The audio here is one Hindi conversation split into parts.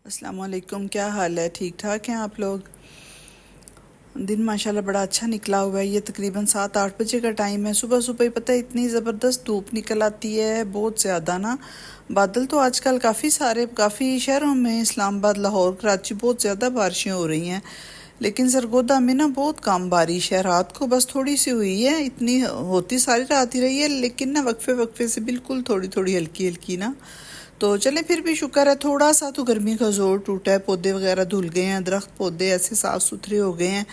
अस्सलाम वालेकुम। क्या हाल है? ठीक ठाक हैं आप लोग? दिन माशाल्लाह बड़ा अच्छा निकला हुआ है। ये तकरीबन 7-8 बजे का टाइम है। सुबह सुबह ही पता है इतनी ज़बरदस्त धूप निकल आती है, बहुत ज़्यादा ना। बादल तो आजकल काफ़ी शहरों में, इस्लामाबाद, लाहौर, कराची बहुत ज़्यादा बारिशें हो रही हैं, लेकिन सरगोदा में ना बहुत कम बारिश है। रात को बस थोड़ी सी हुई है, इतनी होती सारी रात ही रही है, लेकिन ना वक्फे वक्फे से बिल्कुल थोड़ी थोड़ी हल्की हल्की ना। तो चले, फिर भी शुक्र है, थोड़ा सा तो गर्मी का जोर टूटा है। पौधे वगैरह धुल गए हैं, दरख्त पौधे ऐसे साफ सुथरे हो गए हैं।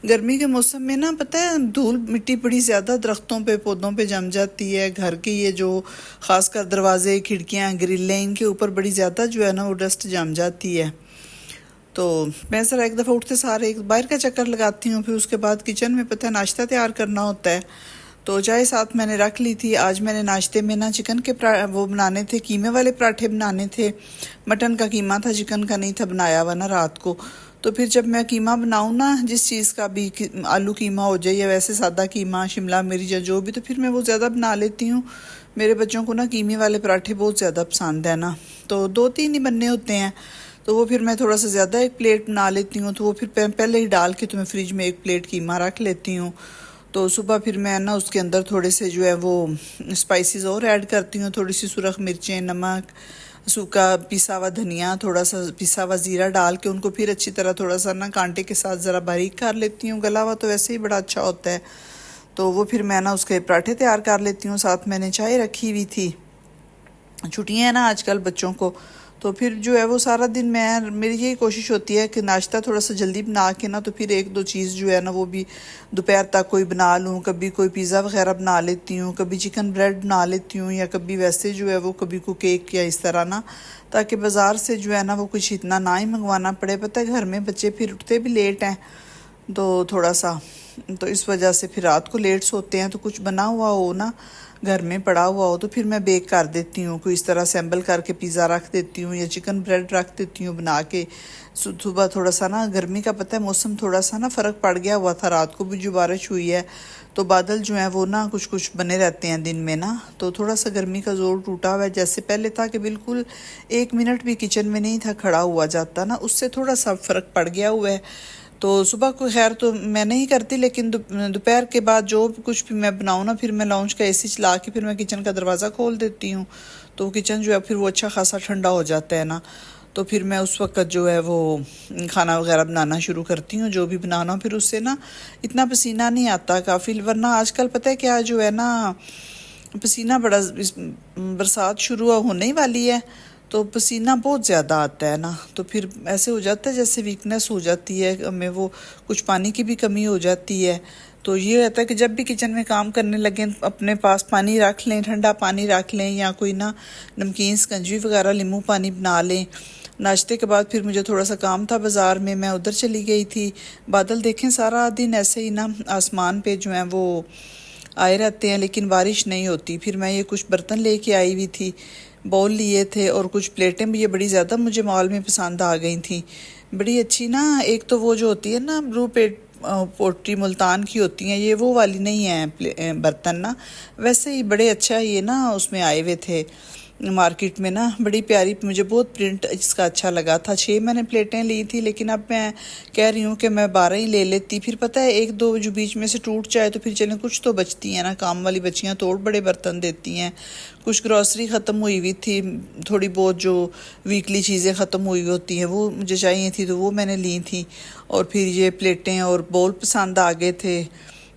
गर्मी के मौसम में ना पता है धूल मिट्टी बड़ी ज़्यादा दरख्तों पे, पौधों पे जम जाती है। घर के ये जो खासकर दरवाजे, खिड़कियाँ, ग्रिलें, इनके ऊपर बड़ी ज़्यादा जो है ना वो डस्ट जम जाती है। तो मैं ज़रा एक दफ़ा उठते सारे एक बाहर का चक्कर लगाती हूँ, फिर उसके बाद किचन में पता है नाश्ता तैयार करना होता है। तो चाय साथ मैंने रख ली थी। आज मैंने नाश्ते में ना चिकन के वो बनाने थे, कीमे वाले पराठे बनाने थे। मटन का कीमा था, चिकन का नहीं था बनाया हुआ ना रात को। तो फिर जब मैं कीमा बनाऊँ ना, जिस चीज़ का भी, आलू कीमा हो जाए या वैसे सादा कीमा, शिमला मिर्च या जो भी, तो फिर मैं वो ज़्यादा बना लेती हूँ। मेरे बच्चों को ना कीमे वाले पराठे बहुत ज़्यादा पसंद है ना, तो 2-3 ही बनने होते हैं। तो वो फिर मैं थोड़ा सा ज़्यादा एक प्लेट बना लेती हूँ, तो वो फिर पहले ही डाल के तो मैं फ्रिज में एक प्लेट कीमा रख लेती हूँ। तो सुबह फिर मैं ना उसके अंदर थोड़े से जो है वो स्पाइसेस और ऐड करती हूँ। थोड़ी सी सुरख मिर्चें, नमक, सूखा पिसा हुआ धनिया, थोड़ा सा पिसा हुआ ज़ीरा डाल के उनको फिर अच्छी तरह थोड़ा सा ना कांटे के साथ ज़रा बारीक कर लेती हूँ। गला हुआ तो वैसे ही बड़ा अच्छा होता है। तो वो फिर मैं ना उसके पराठे तैयार कर लेती हूँ। साथ मैंने चाय रखी हुई थी। छुट्टियां हैं ना आजकल बच्चों को, तो फिर जो है वो सारा दिन मेरी यही कोशिश होती है कि नाश्ता थोड़ा सा जल्दी बना के ना, तो फिर एक दो चीज़ जो है ना वो भी दोपहर तक कोई बना लूँ। कभी कोई पिज़्ज़ा वगैरह बना लेती हूँ, कभी चिकन ब्रेड बना लेती हूँ, या कभी वैसे जो है वो कभी को केक या इस तरह ना, ताकि बाज़ार से जो है ना वो कुछ इतना ना ही मंगवाना पड़े। पता है घर में बच्चे फिर उठते भी लेट हैं, तो थोड़ा सा, तो इस वजह से फिर रात को लेट सोते हैं। तो कुछ बना हुआ हो ना, घर में पड़ा हुआ हो, तो फिर मैं बेक कर देती हूँ। कोई इस तरह असेंबल करके पिज़्ज़ा रख देती हूँ या चिकन ब्रेड रख देती हूँ बना के। सुबह थोड़ा सा ना गर्मी का पता है मौसम थोड़ा सा ना फ़र्क पड़ गया हुआ था। रात को भी जो बारिश हुई है, तो बादल जो हैं वो ना कुछ कुछ बने रहते हैं दिन में ना, तो थोड़ा सा गर्मी का जोर टूटा हुआ है। जैसे पहले था कि बिल्कुल 1 मिनट भी किचन में नहीं था खड़ा हुआ जाता ना, उससे थोड़ा सा फ़र्क पड़ गया हुआ है। तो सुबह को खैर तो मैं नहीं करती, लेकिन दोपहर के बाद जो कुछ भी मैं बनाऊँ ना, फिर मैं लाउंज का एसी चला के फिर मैं किचन का दरवाज़ा खोल देती हूँ। तो किचन जो है फिर वो अच्छा खासा ठंडा हो जाता है ना, तो फिर मैं उस वक्त जो है वो खाना वगैरह बनाना शुरू करती हूँ, जो भी बनाना हो। फिर उससे ना इतना पसीना नहीं आता काफ़ी, वरना आजकल पता है क्या जो है ना, पसीना बड़ा, बरसात शुरू होने ही वाली है, तो पसीना बहुत ज़्यादा आता है ना, तो फिर ऐसे हो जाता है जैसे वीकनेस हो जाती है हमें, वो कुछ पानी की भी कमी हो जाती है। तो ये रहता है कि जब भी किचन में काम करने लगें अपने पास पानी रख लें, ठंडा पानी रख लें, या कोई ना नमकीन शिकंजी वगैरह नींबू पानी बना लें। नाश्ते के बाद फिर मुझे थोड़ा सा काम था बाज़ार में, मैं उधर चली गई थी। बादल देखें सारा दिन ऐसे ही ना आसमान पे जो है वो आए रहते हैं, लेकिन बारिश नहीं होती। फिर मैं ये कुछ बर्तन लेके आई हुई थी, बाउल लिए थे, और कुछ प्लेटें भी ये बड़ी ज़्यादा मुझे मॉल में पसंद आ गई थी, बड़ी अच्छी ना। एक तो वो जो होती है ना ब्रू पेट पोट्री मुल्तान की होती हैं, ये वो वाली नहीं है बर्तन ना, वैसे ही बड़े अच्छा ये ना उसमें आए हुए थे मार्केट में ना, बड़ी प्यारी, मुझे बहुत प्रिंट इसका अच्छा लगा था। 6 मैंने प्लेटें ली थी, लेकिन अब मैं कह रही हूँ कि मैं 12 ही ले लेती। फिर पता है एक दो जो बीच में से टूट जाए तो फिर चलें कुछ तो बचती हैं ना, काम वाली बच्चियाँ तोड़ बड़े बर्तन देती हैं। कुछ ग्रॉसरी ख़त्म हुई हुई थी, थोड़ी बहुत जो वीकली चीज़ें ख़त्म हुई होती हैं वो मुझे चाहिए थी, तो वो मैंने ली थी। और फिर ये प्लेटें और बाउल पसंद आ गए थे।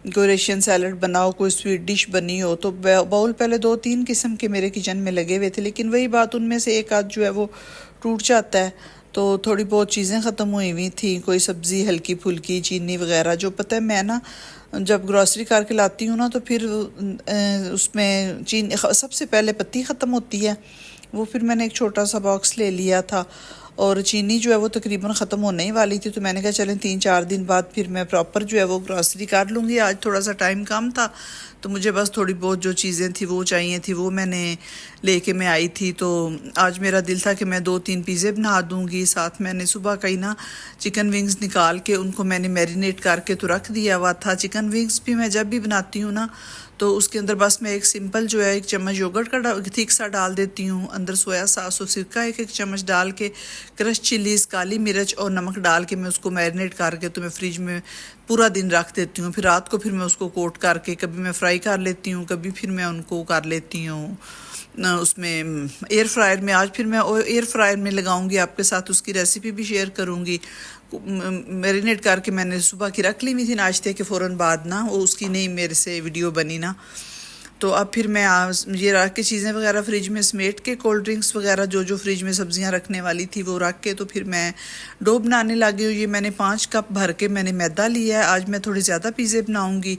कोई रशियन सैलड बनाओ, कोई स्वीट डिश बनी हो, तो बाउल पहले 2-3 किस्म के मेरे किचन में लगे हुए थे, लेकिन वही बात, उनमें से एक आध जो है वो टूट जाता है। तो थोड़ी बहुत चीज़ें ख़त्म हुई हुई थी, कोई सब्ज़ी हल्की फुल्की, चीनी वगैरह, जो पता है मैं ना जब ग्रॉसरी करके लाती हूँ ना, तो फिर उसमें चीनी सबसे पहले पत्ती ख़त्म होती है, वो फिर मैंने एक छोटा सा बॉक्स ले लिया था। और चीनी जो है वो तकरीबन ख़त्म होने ही वाली थी, तो मैंने कहा चलें 3-4 दिन बाद फिर मैं प्रॉपर जो है वो ग्रॉसरी कर लूँगी। आज थोड़ा सा टाइम कम था, तो मुझे बस थोड़ी बहुत जो चीज़ें थी वो चाहिए थी, वो मैंने लेके मैं आई थी। तो आज मेरा दिल था कि मैं 2-3 पिज़्ज़े बना दूँगी। साथ मैंने सुबह का ही ना चिकन विंग्स निकाल के उनको मैंने मैरिनेट करके तो रख दिया हुआ था। चिकन विंग्स भी मैं जब भी बनाती हूँ ना, तो उसके अंदर बस मैं एक सिंपल जो है 1 चम्मच योगर्ट का थिक सा डाल देती हूँ, अंदर सोया सॉस और सिरका 1 चम्मच डाल के, क्रश चिलीज़, काली मिर्च और नमक डाल के मैं उसको मैरिनेट करके तो मैं फ्रिज में पूरा दिन रख देती हूँ। फिर रात को फिर मैं उसको कोट करके कभी मैं फ्राई कर लेती हूँ, कभी फिर मैं उनको कर लेती हूँ उसमें एयर फ्रायर में। आज फिर मैं एयर फ्रायर में लगाऊंगी, आपके साथ उसकी रेसिपी भी शेयर करूंगी। मैरिनेट करके मैंने सुबह की रख ली हुई थी नाश्ते के फ़ौरन बाद ना, वो उसकी नहीं मेरे से वीडियो बनी ना। तो अब फिर मैं ये रख के चीज़ें वगैरह फ्रिज में समेट के, कोल्ड ड्रिंक्स वगैरह जो जो फ्रिज में सब्जियां रखने वाली थी वो रख के, तो फिर मैं डो बनाने लगी हूँ। ये मैंने 5 कप भर के मैंने मैदा लिया है। आज मैं थोड़ी ज़्यादा पिज़्ज़े बनाऊँगी,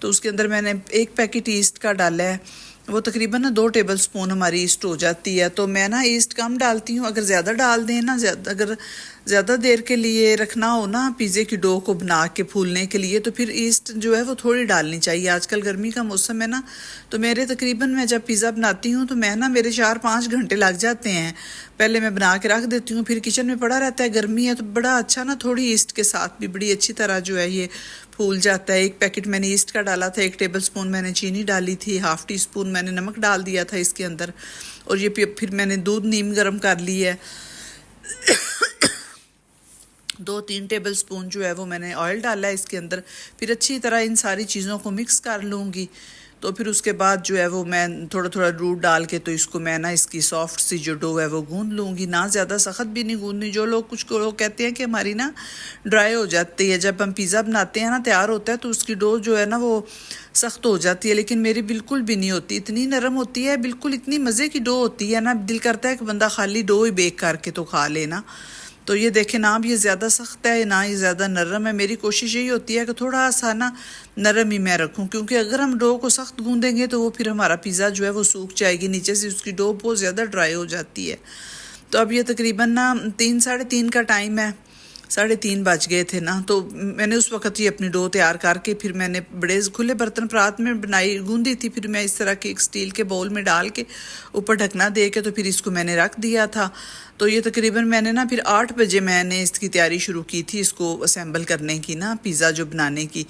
तो उसके अंदर मैंने 1 पैकेट ईस्ट का डाला है। वो तकरीबन ना 2 टेबल स्पून हमारी ईस्ट हो जाती है, तो मैं ना ईस्ट कम डालती हूँ। अगर ज़्यादा डाल दें ना, अगर ज़्यादा देर के लिए रखना हो ना पिज़्ज़े की डो को बना के फूलने के लिए, तो फिर ईस्ट जो है वो थोड़ी डालनी चाहिए। आजकल गर्मी का मौसम है ना, तो मेरे तकरीबन मैं जब पिज़्ज़ा बनाती हूँ तो मैं ना मेरे 4-5 घंटे लग जाते हैं। पहले मैं बना के रख देती हूँ, फिर किचन में पड़ा रहता है, गर्मी है तो बड़ा अच्छा ना थोड़ी ईस्ट के साथ भी बड़ी अच्छी तरह जो है ये फूल जाता है। 1 पैकेट मैंने ईस्ट का डाला था, 1 टेबल स्पून मैंने चीनी डाली थी, ½ टीस्पून मैंने नमक डाल दिया था इसके अंदर, और ये फिर मैंने दूध नीम गर्म कर ली है। 2-3 टेबल स्पून जो है वो मैंने ऑयल डाला है इसके अंदर। फिर अच्छी तरह इन सारी चीज़ों को मिक्स कर लूँगी। तो फिर उसके बाद जो है वो मैं थोड़ा थोड़ा दूध डाल के तो इसको मैं ना इसकी सॉफ्ट सी जो डो है वो गूंद लूँगी, ना ज़्यादा सख्त भी नहीं गूंदनी। जो लोग कुछ लोग कहते हैं कि हमारी ना ड्राई हो जाती है, जब हम पिज़्ज़ा बनाते हैं ना तैयार होता है तो उसकी डो जो है ना वो सख्त हो जाती है, लेकिन मेरी बिल्कुल भी नहीं होती, इतनी नरम होती है, बिल्कुल इतनी मज़े की डो होती है ना, दिल करता है कि बंदा खाली डो ही बेक करके तो खा लेना। तो ये देखें ना, अब ये ज़्यादा सख्त है ना ये ज़्यादा नरम है। मेरी कोशिश यही होती है कि थोड़ा सा ना नरम ही मैं रखूं, क्योंकि अगर हम डो को सख्त गूंदेंगे तो वो फिर हमारा पिज़्ज़ा जो है वो सूख जाएगी नीचे से, उसकी डो बहुत ज़्यादा ड्राई हो जाती है। तो अब ये तकरीबन ना 3-3:30 का टाइम है, 3:30 बज गए थे ना, तो मैंने उस वक्त ही अपनी डो तैयार करके फिर मैंने बड़े खुले बर्तन परात में बनाई गूंदी थी। फिर मैं इस तरह के एक स्टील के बाउल में डाल के ऊपर ढकना दे के तो फिर इसको मैंने रख दिया था। तो ये तकरीबन मैंने ना फिर 8 बजे मैंने इसकी तैयारी शुरू की थी, इसको असेंबल करने की ना, पिज़्ज़ा जो बनाने की।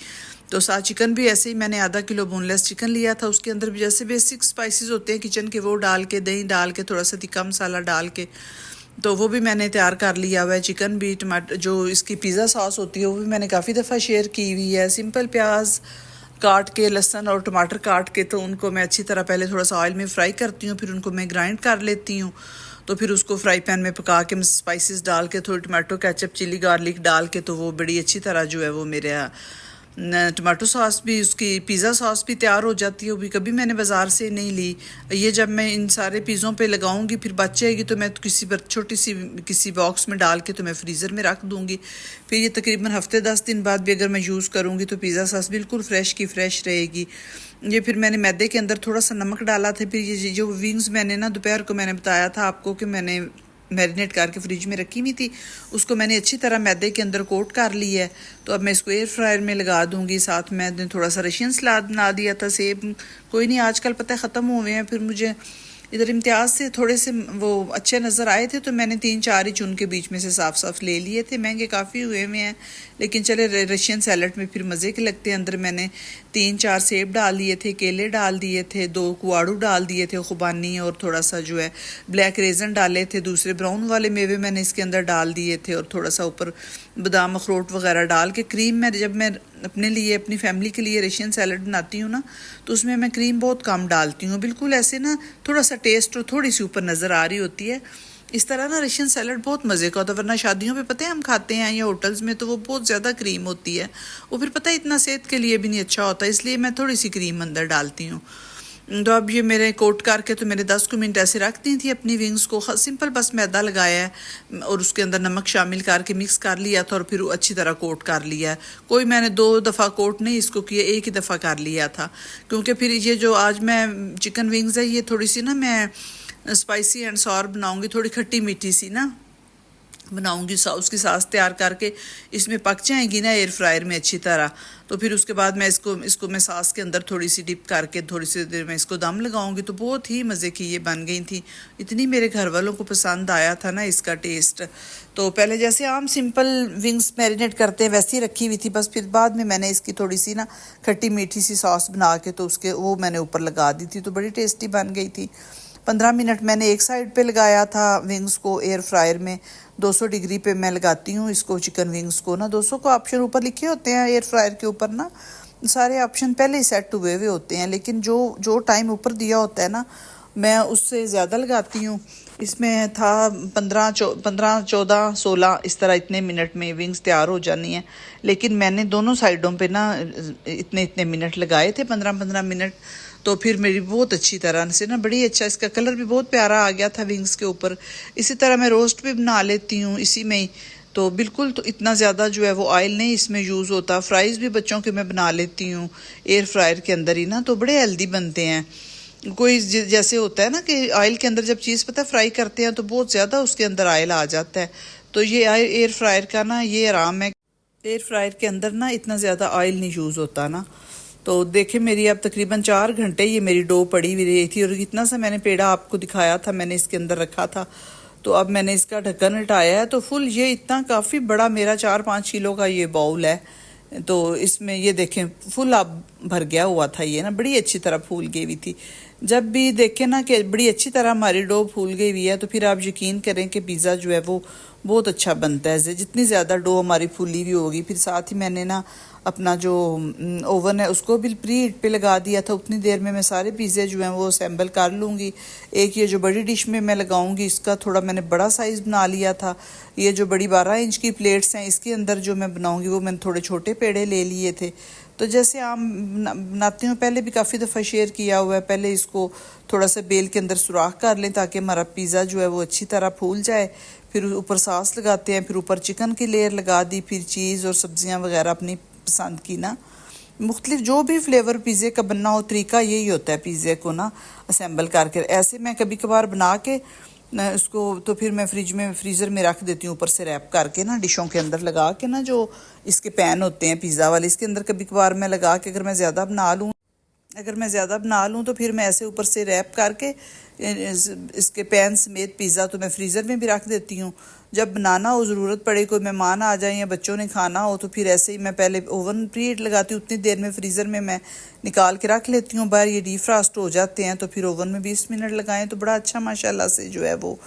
तो साथ चिकन भी ऐसे ही मैंने ½ किलो बोनलेस चिकन लिया था, उसके अंदर भी जैसे बेसिक स्पाइसेस होते हैं किचन के वो डाल के, दही डाल के, थोड़ा सा तिक्का मसाला डाल के, तो वो भी मैंने तैयार कर लिया हुआ है। चिकन भी, टमाटर जो इसकी पिज़्ज़ा सॉस होती है वो भी मैंने काफ़ी दफ़ा शेयर की हुई है। सिंपल प्याज काट के, लहसुन और टमाटर काट के, तो उनको मैं अच्छी तरह पहले थोड़ा सा ऑयल में फ्राई करती हूँ, फिर उनको मैं ग्राइंड कर लेती हूँ। तो फिर उसको फ्राई पैन में पका के स्पाइसेस डाल के, थोड़ी टमाटो केचप, चिली गार्लिक डाल के, तो वो बड़ी अच्छी तरह जो है वो मेरे टमाटो सॉस भी, उसकी पिज़्ज़ा सॉस भी तैयार हो जाती है। वो भी कभी मैंने बाज़ार से नहीं ली। ये जब मैं इन सारे पिज़्ज़ों पे लगाऊंगी फिर बच जाएगी तो मैं किसी पर छोटी सी किसी बॉक्स में डाल के तो मैं फ्रीज़र में रख दूंगी। फिर ये तकरीबन हफ्ते 10 दिन बाद भी अगर मैं यूज़ करूँगी तो पिज़्ज़ा सॉस बिल्कुल फ्रेश की फ्रेश रहेगी। ये फिर मैंने मैदे के अंदर थोड़ा सा नमक डाला था। फिर ये जो विंग्स मैंने ना दोपहर को मैंने बताया था आपको कि मैंने मैरिनेट करके फ्रिज में रखी हुई थी, उसको मैंने अच्छी तरह मैदे के अंदर कोट कर लिया है। तो अब मैं इसको एयर फ्रायर में लगा दूंगी। साथ मैंने थोड़ा सा रशियन सलाद बना दिया था, सेब कोई नहीं आजकल पता है ख़त्म हुए हैं, फिर मुझे इधर इम्तियाज़ से थोड़े से वो अच्छे नज़र आए थे तो मैंने 3-4 ही चुन के बीच में से साफ साफ ले लिए थे। महंगे काफ़ी हुए हैं लेकिन चले रशियन सैलड में फिर मज़े के लगते हैं। अंदर मैंने 3-4 सेब डाल दिए थे, केले डाल दिए थे, 2 कुआड़ू डाल दिए थे खुबानी, और थोड़ा सा जो है ब्लैक रेजन डाले थे। दूसरे ब्राउन वाले मेवे मैंने इसके अंदर डाल दिए थे, और थोड़ा सा ऊपर बादाम अखरोट वगैरह डाल के। क्रीम में जब मैं अपने लिए अपनी फैमिली के लिए रशियन सैलड बनाती हूँ ना तो उसमें मैं क्रीम बहुत कम डालती हूँ, बिल्कुल ऐसे ना थोड़ा सा टेस्ट और थोड़ी सी ऊपर नज़र आ रही होती है। इस तरह ना रशियन सैलड बहुत मज़े का होता है, वरना शादियों पे पता है हम खाते हैं या होटल्स में तो वो बहुत ज़्यादा क्रीम होती है, वो फिर पता है इतना सेहत के लिए भी नहीं अच्छा होता, इसलिए मैं थोड़ी सी क्रीम अंदर डालती हूँ। तो अब ये मेरे कोट करके तो मेरे 10 मिनट ऐसे रख दी थी अपनी विंग्स को। सिंपल बस मैदा लगाया है और उसके अंदर नमक शामिल करके मिक्स कर लिया था और फिर अच्छी तरह कोट कर लिया है। कोई मैंने 2 दफ़ा कोट नहीं इसको किया, एक ही दफ़ा कर लिया था, क्योंकि फिर ये जो आज मैं चिकन विंग्स है ये थोड़ी सी ना मैं स्पाइसी एंड सॉर बनाऊंगी, थोड़ी खट्टी मीठी सी ना, बनाऊंगी उसकी सास तैयार करके इसमें पक जाएंगी ना एयर फ्रायर में अच्छी तरह। तो फिर उसके बाद मैं इसको मैं सास के अंदर थोड़ी सी डिप करके थोड़ी सी देर में इसको दम लगाऊंगी। तो बहुत ही मज़े की ये बन गई थी, इतनी मेरे घर वालों को पसंद आया था ना इसका टेस्ट। तो पहले जैसे आम सिंपल विंग्स मैरिनेट करते हैं वैसी रखी हुई थी, बस फिर बाद में मैंने इसकी थोड़ी सी ना खट्टी मीठी सी सॉस बना के तो उसके वो मैंने ऊपर लगा दी थी, तो बड़ी टेस्टी बन गई थी। 15 मिनट मैंने एक साइड पे लगाया था विंग्स को एयर फ्रायर में, 200 डिग्री पे मैं लगाती हूँ इसको चिकन विंग्स को ना। 200 को ऑप्शन ऊपर लिखे होते हैं एयर फ्रायर के ऊपर ना, सारे ऑप्शन पहले ही सेट हुए हुए होते हैं, लेकिन जो जो टाइम ऊपर दिया होता है ना मैं उससे ज़्यादा लगाती हूँ। इसमें था 15 14 16 इस तरह इतने मिनट में विंग्स तैयार हो जानी है, लेकिन मैंने दोनों साइडों पे ना इतने इतने मिनट लगाए थे, 15 मिनट। तो फिर मेरी बहुत अच्छी तरह से ना बड़ी अच्छा इसका कलर भी बहुत प्यारा आ गया था विंग्स के ऊपर। इसी तरह मैं रोस्ट भी बना लेती हूँ इसी में ही, तो बिल्कुल तो इतना ज़्यादा जो है वो ऑयल नहीं इसमें यूज़ होता। फ्राइज़ भी बच्चों के मैं बना लेती हूँ एयर फ्रायर के अंदर ही ना, तो बड़े हेल्दी बनते हैं। कोई जैसे होता है ना कि ऑयल के अंदर जब चीज़ पता फ्राई करते हैं तो बहुत ज़्यादा उसके अंदर ऑयल आ जाता है, तो ये एयर फ्रायर का ना ये आराम है, एयर फ्रायर के अंदर ना इतना ज़्यादा ऑयल नहीं यूज़ होता ना। तो देखे मेरी अब तकरीबन 4 घंटे ये मेरी डो पड़ी हुई रही थी, और कितना सा मैंने पेड़ा आपको दिखाया था मैंने इसके अंदर रखा था। तो अब मैंने इसका ढक्कन हटाया है, तो फुल ये इतना काफ़ी बड़ा मेरा 4-5 किलो का ये बाउल है। तो इसमें ये देखें फुल अब भर गया हुआ था ये ना, बड़ी अच्छी तरह फूल गई हुई थी। जब भी देखें ना कि बड़ी अच्छी तरह हमारी डो फूल गई हुई है तो फिर आप यकीन करें कि पिज़्ज़ा जो है वो बहुत अच्छा बनता है। जितनी ज़्यादा डो हमारी फूली हुई होगी, फिर साथ ही मैंने ना अपना जो ओवन है उसको भी प्री हीट पे लगा दिया था। उतनी देर में मैं सारे पिज़्ज़े जो हैं वो असेंबल कर लूँगी। एक ये जो बड़ी डिश में मैं लगाऊंगी इसका थोड़ा मैंने बड़ा साइज़ बना लिया था। ये जो बड़ी 12 इंच की प्लेट्स हैं इसके अंदर जो मैं बनाऊंगी वो मैंने थोड़े छोटे पेड़े ले लिए थे। तो जैसे आम बनाती हूँ, पहले भी काफ़ी दफ़ा शेयर किया हुआ है, पहले इसको थोड़ा सा बेल के अंदर सुराख कर लें ताकि हमारा पिज़्ज़ा जो है वो अच्छी तरह फूल जाए। फिर ऊपर सॉस लगाते हैं, फिर ऊपर चिकन की लेयर लगा दी, फिर चीज़ और सब्जियां वगैरह अपनी पसंद की ना, मुख्तलिफ जो भी फ्लेवर पिज़्ज़े का बनना हो तरीका यही होता है पिज़्ज़े को ना असेंबल करके। ऐसे मैं कभी कभार बना के उसको तो फिर मैं फ्रीज़र में रख देती हूँ ऊपर से रैप करके ना, डिशों के अंदर लगा के ना, जो इसके पैन होते हैं पिज़्ज़ा वाले इसके अंदर कभी कभार मैं लगा के अगर मैं ज़्यादा बना लूँ तो फिर मैं ऐसे ऊपर से रैप करके इसके पैन समेत पिज़्ज़ा तो मैं फ्रीज़र में भी रख देती हूँ। जब बनाना हो, ज़रूरत पड़े, कोई मेहमान आ जाए या बच्चों ने खाना हो, तो फिर ऐसे ही मैं पहले ओवन प्री हीट लगाती हूँ, उतनी देर में फ्रीज़र में मैं निकाल के रख लेती हूँ बाहर। ये डीफ्रास्ट हो जाते हैं तो फिर ओवन में 20 मिनट लगाएं तो बड़ा अच्छा माशाल्लाह से जो है वो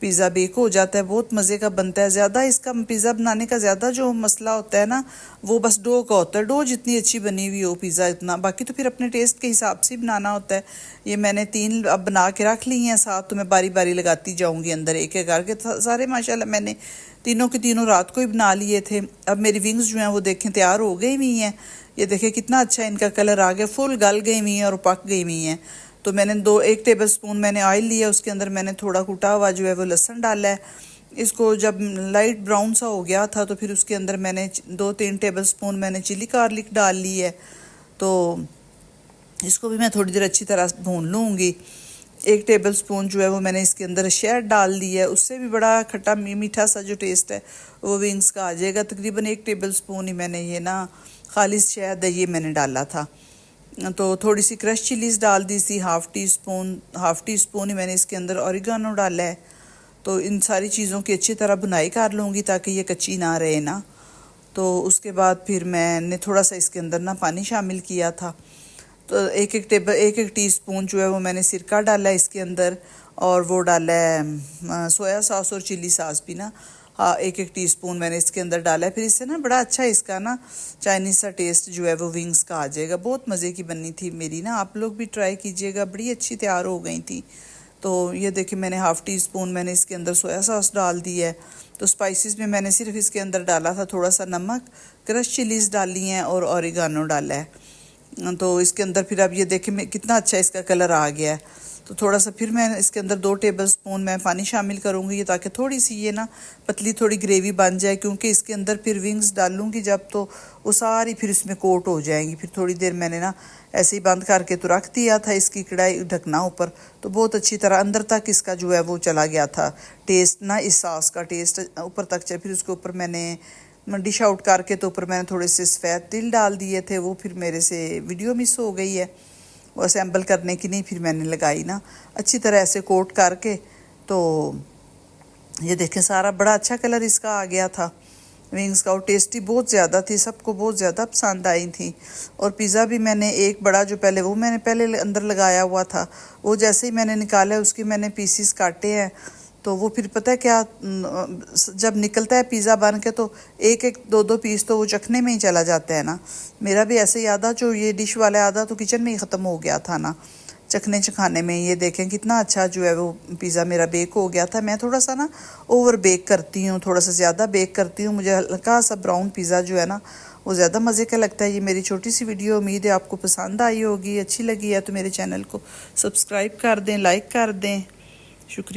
पिज़्ज़ा बेक हो जाता है, बहुत मज़े का बनता है। ज़्यादा इसका पिज़्ज़ा बनाने का ज़्यादा जो मसला होता है ना वो बस डो का होता है। डो जितनी अच्छी बनी हुई हो पिज़्ज़ा इतना, बाकी तो फिर अपने टेस्ट के हिसाब से बनाना होता है। ये मैंने 3 अब बना के रख ली हैं, साथ तो मैं बारी बारी लगाती जाऊँगी अंदर एक एक करके सारे। माशाल्लाह मैंने तीनों के तीनों रात को ही बना लिए थे। अब मेरी विंग्स जो हैं वो देखें तैयार हो गई हुई हैं, ये देखें कितना अच्छा इनका कलर आ गया, फुल गल गई हुई हैं और पक गई हुई हैं। तो मैंने 1 टेबल स्पून मैंने ऑयल लिया, उसके अंदर मैंने थोड़ा कुटा हुआ जो है वो लहसुन डाला है। इसको जब लाइट ब्राउन सा हो गया था तो फिर उसके अंदर मैंने 2-3 टेबल स्पून मैंने चिली गार्लिक डाल ली है। तो इसको भी मैं थोड़ी देर अच्छी तरह भून लूँगी। 1 टेबल स्पून जो है वो मैंने इसके अंदर शहद डाल दी है, उससे भी बड़ा खट्टा मीठा सा जो टेस्ट है वो विंग्स का आ जाएगा। तकरीबन 1 टेबल स्पून ही मैंने ये ना खालिस शहद है ये मैंने डाला था। तो थोड़ी सी क्रश चिलीज़ डाल दी थी, हाफ़ टी स्पून ही मैंने इसके अंदर ऑरिगानो डाला है। तो इन सारी चीज़ों की अच्छी तरह भुनाई कर लूँगी ताकि ये कच्ची ना रहे ना। तो उसके बाद फिर मैंने थोड़ा सा इसके अंदर ना पानी शामिल किया था। तो एक टी स्पून जो है वो मैंने सिरका डाला है इसके अंदर, और वो डाला है सोया सॉस और चिली सॉस भी ना, हाँ 1 टीस्पून मैंने इसके अंदर डाला है। फिर इससे ना बड़ा अच्छा इसका ना चाइनीज़ सा टेस्ट जो है वो विंग्स का आ जाएगा। बहुत मज़े की बनी थी मेरी ना, आप लोग भी ट्राई कीजिएगा, बड़ी अच्छी तैयार हो गई थी। तो ये देखिए मैंने हाफ़ टी स्पून मैंने इसके अंदर सोया सॉस डाल दी है। तो स्पाइसेस में मैंने सिर्फ इसके अंदर डाला था थोड़ा सा नमक, क्रश चिलीज़ डाली हैं और ऑरिगानो डाला है। तो इसके अंदर फिर अब ये देखें कितना अच्छा इसका कलर आ गया है। तो थोड़ा सा फिर मैं इसके अंदर 2 टेबलस्पून मैं पानी शामिल करूँगी, ये ताकि थोड़ी सी ये ना पतली थोड़ी ग्रेवी बन जाए, क्योंकि इसके अंदर फिर विंग्स डालूँगी जब तो वो सारी फिर इसमें कोट हो जाएंगी। फिर थोड़ी देर मैंने ना ऐसे ही बंद करके तो रख दिया था इसकी कढ़ाई ढकना ऊपर, तो बहुत अच्छी तरह अंदर तक इसका जो है वो चला गया था टेस्ट ना, इस सॉस का टेस्ट ऊपर तक चला। फिर उसके ऊपर मैंने डिश आउट करके तो ऊपर मैंने थोड़े से सफ़ेद तिल डाल दिए थे, वो फिर मेरे से वीडियो मिस हो गई है, वो असेंबल करने की नहीं फिर मैंने लगाई ना। अच्छी तरह ऐसे कोट करके तो ये देखें सारा बड़ा अच्छा कलर इसका आ गया था विंग्स का, और टेस्टी बहुत ज़्यादा थी, सबको बहुत ज़्यादा पसंद आई थी। और पिज़्ज़ा भी मैंने एक बड़ा जो पहले वो मैंने पहले अंदर लगाया हुआ था, वो जैसे ही मैंने निकाला उसकी मैंने पीसीस काटे हैं, तो वो फिर पता है क्या, जब निकलता है पिज़्ज़ा बन के तो एक एक दो दो पीस तो वो चखने में ही चला जाता है ना। मेरा भी ऐसे ही आधा जो ये डिश वाला आधा तो किचन में ही ख़त्म हो गया था ना चखने चखाने में। ये देखें कितना अच्छा जो है वो पिज़्ज़ा मेरा बेक हो गया था। मैं थोड़ा सा ना ओवर बेक करती हूँ, थोड़ा सा ज़्यादा बेक करती हूँ, मुझे हल्का सा ब्राउन पिज़्ज़ा जो है ना वो ज़्यादा मज़े का लगता है। ये मेरी छोटी सी वीडियो उम्मीद है आपको पसंद आई होगी, अच्छी लगी है तो मेरे चैनल को सब्सक्राइब कर दें, लाइक कर दें। शुक्रिया।